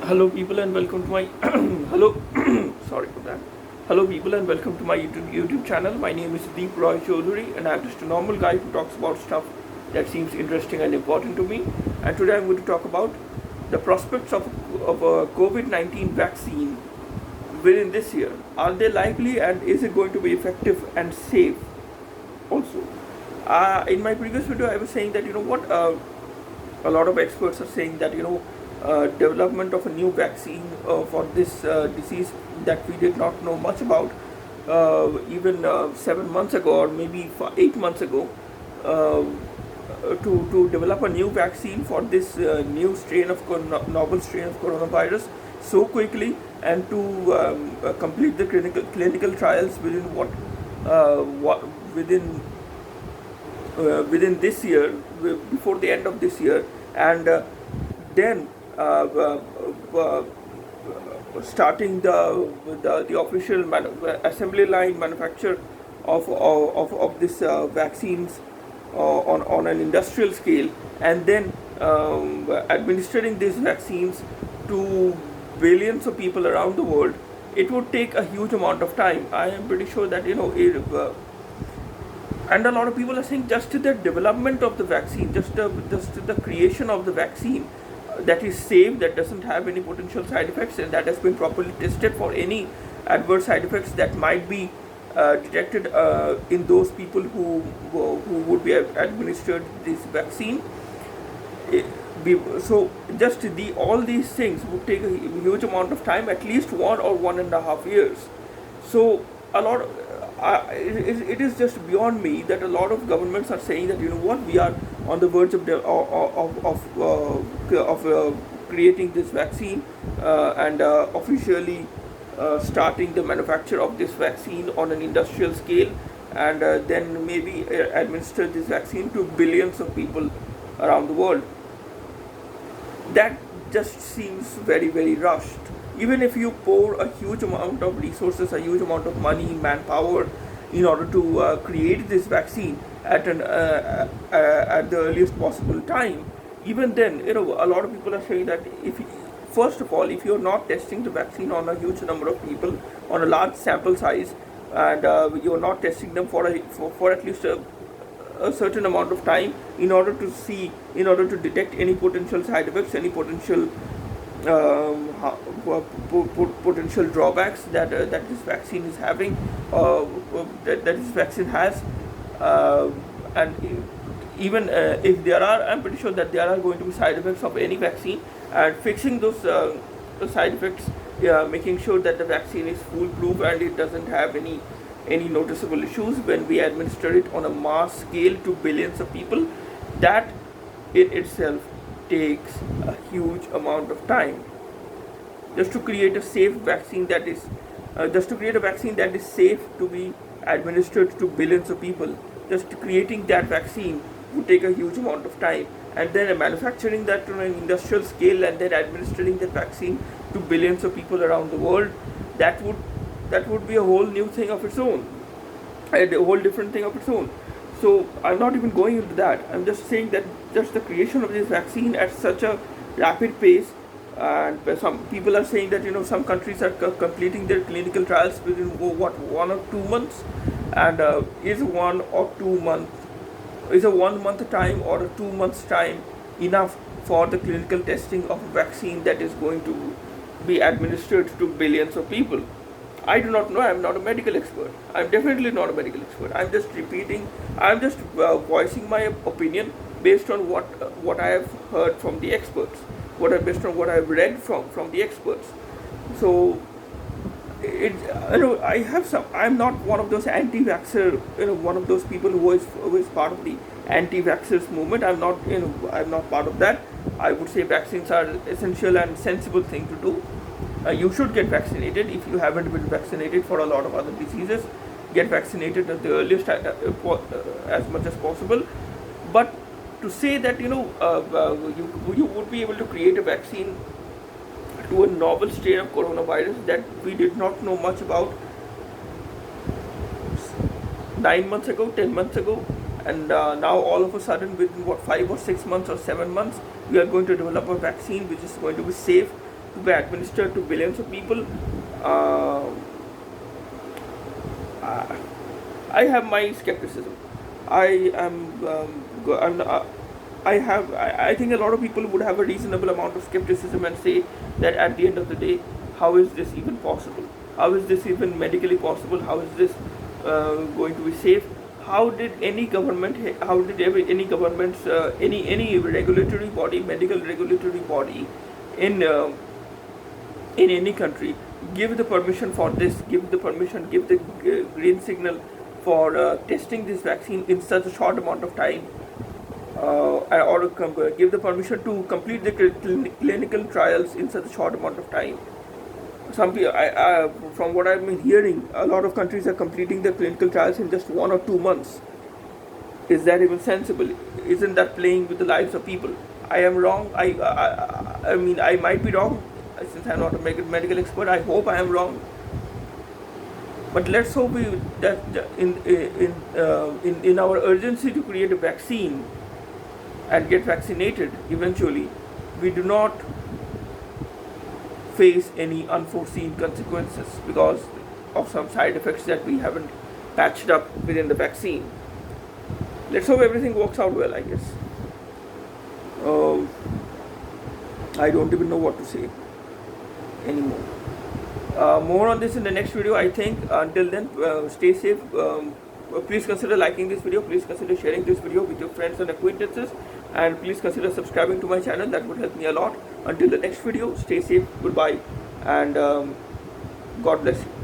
Hello, people, and welcome to my hello. Sorry for that. Hello, people, and welcome to my YouTube channel. My name is Deep Roy Chaudhary, and I'm just a normal guy who talks about stuff that seems interesting and important to me. And today I'm going to talk about the prospects of a COVID-19 vaccine within this year. Are they likely, and is it going to be effective and safe? Also, in my previous video, I was saying that a lot of experts are saying that development of a new vaccine for this disease that we did not know much about even 7 months ago, or maybe 8 months ago, uh, to develop a new vaccine for this new strain of novel strain of coronavirus so quickly, and to complete the clinical trials what within within this year, before the end of this year, and then starting the official assembly line manufacture of this vaccines on an industrial scale, and then administering these vaccines to billions of people around the world. It would take a huge amount of time. I am pretty sure that and a lot of people are saying just the development of the vaccine, just the creation of the vaccine that is safe, that doesn't have any potential side effects, and that has been properly tested for any adverse side effects that might be detected in those people who would be administered this vaccine. Eh, so just all these things would take a huge amount of time, at least 1 or 1.5 years. So a lot it is just beyond me that a lot of governments are saying that we are on the verge of creating this vaccine, and officially starting the manufacture of this vaccine on an industrial scale, and then maybe administer this vaccine to billions of people around the world. That just seems very, very rushed. Even if you pour a huge amount of resources, a huge amount of money, manpower, in order to create this vaccine at the earliest possible time, even then, a lot of people are saying that if first of all, if you're not testing the vaccine on a huge number of people, on a large sample size, and you're not testing them for at least a certain amount of time, in order to detect any potential side effects, any potential potential drawbacks that this vaccine is having, that this vaccine has, and even if there are, I'm pretty sure that there are going to be side effects of any vaccine, and fixing those side effects, making sure that the vaccine is foolproof and it doesn't have any noticeable issues when we administer it on a mass scale to billions of people, that in itself takes a huge amount of time. Just to create a safe vaccine that is just to create a vaccine that is safe to be administered to billions of people, just creating that vaccine would take a huge amount of time, and then manufacturing that on an industrial scale, and then administering that vaccine to billions of people around the world, that would be a whole new thing of its own, a whole different thing of its own. So I'm not even going into that. I'm just saying that just the creation of this vaccine at such a rapid pace, and some people are saying that some countries are completing their clinical trials within 1 or 2 months, and is a 1 month time or a 2 months time enough for the clinical testing of a vaccine that is going to be administered to billions of people? I do not know. I'm not a medical expert. I'm definitely not a medical expert. I'm just repeating. I'm just voicing my opinion based on what I have heard from the experts. Based on what I've read from the experts. So I have some. I'm not one of those anti-vaxxer. One of those people who is part of the anti-vaxxers movement. I'm not. I'm not part of that. I would say vaccines are essential and sensible thing to do. You should get vaccinated if you haven't been vaccinated for a lot of other diseases. Get vaccinated at the earliest, as much as possible. But to say that you would be able to create a vaccine to a novel strain of coronavirus that we did not know much about 9 months ago, 10 months ago, and now all of a sudden, within 5 or 6 months or 7 months, we are going to develop a vaccine which is going to be safe to be administered to billions of people, uh, I have my skepticism. I am, I think a lot of people would have a reasonable amount of skepticism and say that at the end of the day, how is this even possible? How is this even medically possible? How is this going to be safe? How did any government, any government's, any regulatory body, medical regulatory body in any country give the permission for this, give the permission, give the green signal for testing this vaccine in such a short amount of time, or give the permission to complete the clinical trials in such a short amount of time. Some people, from what I've been hearing, a lot of countries are completing their clinical trials in just 1 or 2 months. Is that even sensible? Isn't that playing with the lives of people? I am wrong. I mean, I might be wrong. Since I'm not a medical expert, I hope I am wrong. But let's hope that in our urgency to create a vaccine and get vaccinated eventually, we do not face any unforeseen consequences because of some side effects that we haven't patched up within the vaccine. Let's hope everything works out well, I guess. I don't even know what to say anymore. More on this in the next video, I think. Until then, stay safe. Please consider liking this video. Please consider sharing this video with your friends and acquaintances. And please consider subscribing to my channel. That would help me a lot. Until the next video, stay safe. Goodbye. And God bless you.